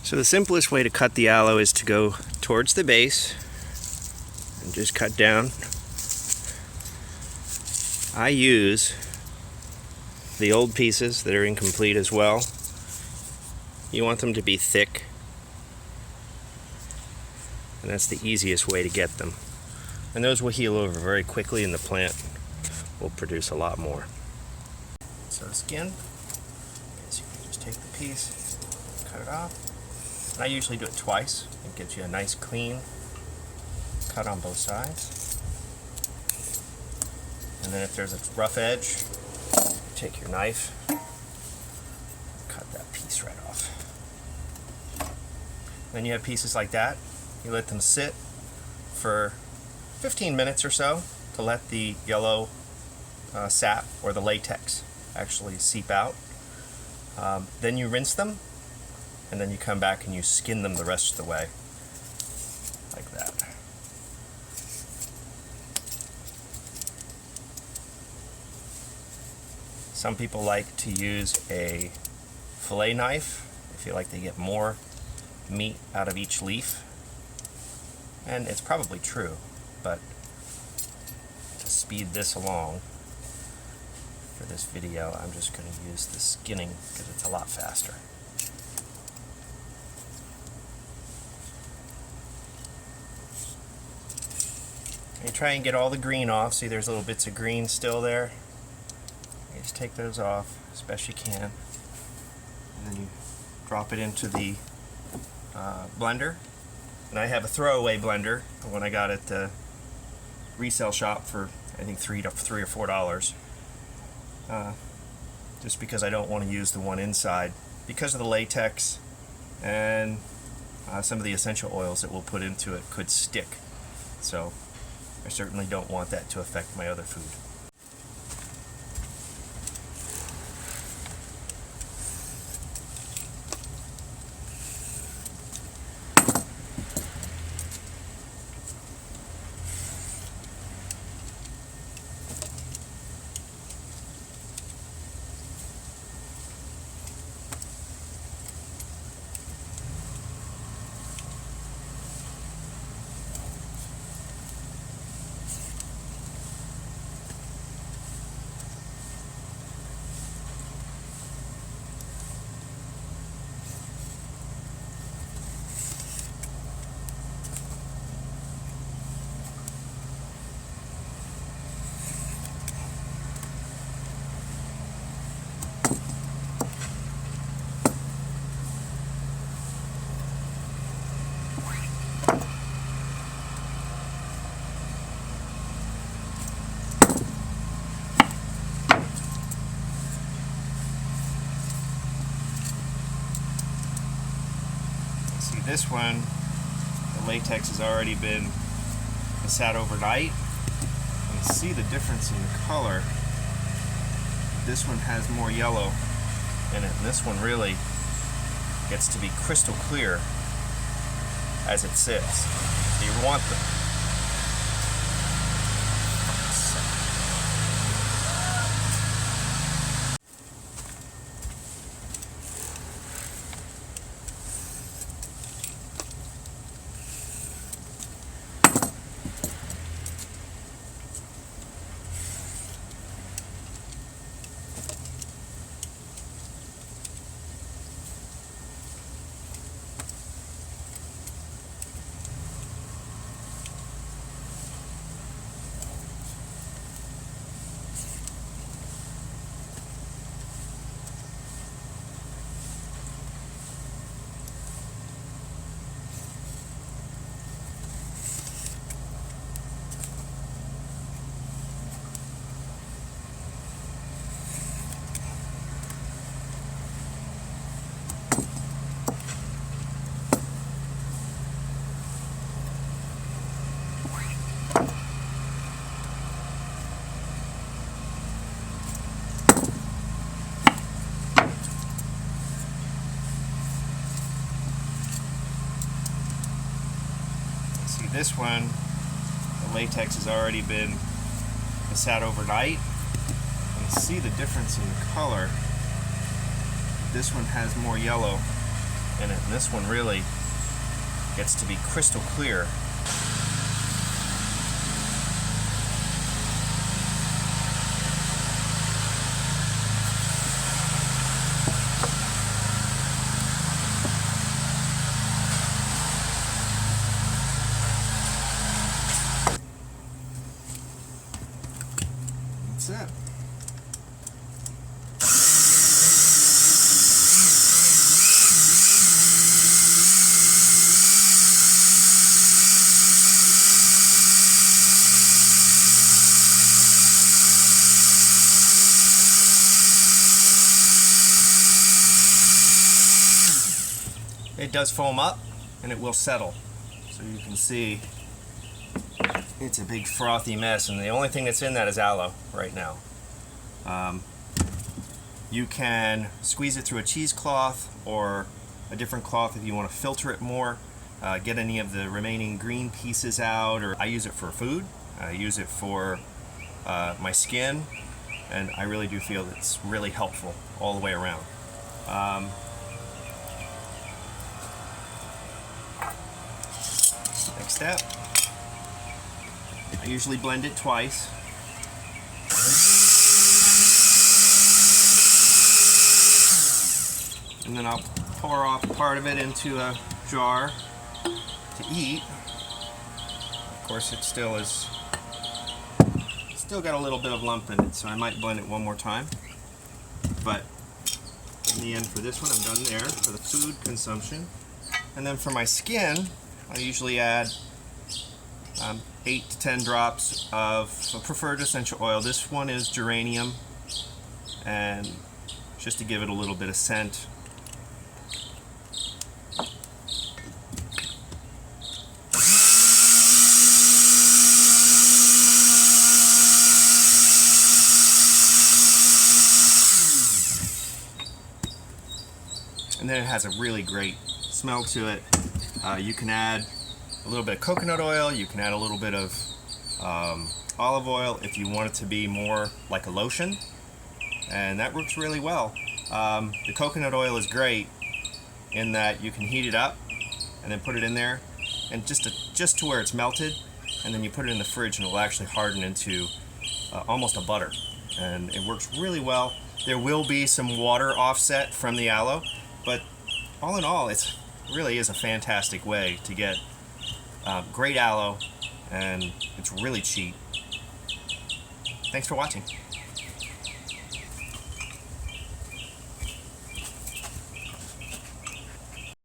So the simplest way to cut the aloe is to go towards the base and just cut down. I use the old pieces that are incomplete as well. You want them to be thick, and that's the easiest way to get them. And those will heal over very quickly, and the plant will produce a lot more. So the skin, so you can just take the piece, cut it off. And I usually do it twice. It gives you a nice clean cut on both sides. And then if there's a rough edge, take your knife, cut that piece right off. Then you have pieces like that. You let them sit for 15 minutes or so to let the yellow sap or the latex actually seep out. Then you rinse them, and then you come back and you skin them the rest of the way, like that. Some people like to use a fillet knife. They feel like they get more meat out of each leaf, and it's probably true, but to speed this along for this video, I'm just going to use the skinning because it's a lot faster. You try and get all the green off. See, there's little bits of green still there. You just take those off as best you can, and then you drop it into the blender. And I have a throwaway blender, the one I got at the resale shop for I think $3 or $4. Just because I don't want to use the one inside because of the latex and some of the essential oils that we'll put into it could stick. So I certainly don't want that to affect my other food. This one, the latex has already been sat overnight. You can see the difference in the color. This one has more yellow in it, and this one really gets to be crystal clear as it sits. So you want the this one, the latex has already been sat overnight. You can see the difference in the color. This one has more yellow in it, and this one really gets to be crystal clear. That's it. It does foam up and it will settle. So you can see it's a big frothy mess, and the only thing that's in that is aloe right now. You can squeeze it through a cheesecloth or a different cloth if you want to filter it more, get any of the remaining green pieces out, or I use it for food, I use it for my skin, and I really do feel that it's really helpful all the way around. Next step, I usually blend it twice. And then I'll pour off part of it into a jar to eat. Of course, it still got a little bit of lump in it, so I might blend it one more time. But in the end, for this one, I'm done there for the food consumption. And then for my skin, I usually add 8 to 10 drops of a preferred essential oil. This one is geranium, and just to give it a little bit of scent. And then it has a really great smell to it. You can add a little bit of coconut oil, you can add a little bit of olive oil if you want it to be more like a lotion, and that works really well. The coconut oil is great in that you can heat it up and then put it in there, and just to where it's melted, and then you put it in the fridge and it will actually harden into almost a butter, and it works really well. There will be some water offset from the aloe, but all in all, it really is a fantastic way to get great aloe, and it's really cheap. Thanks for watching.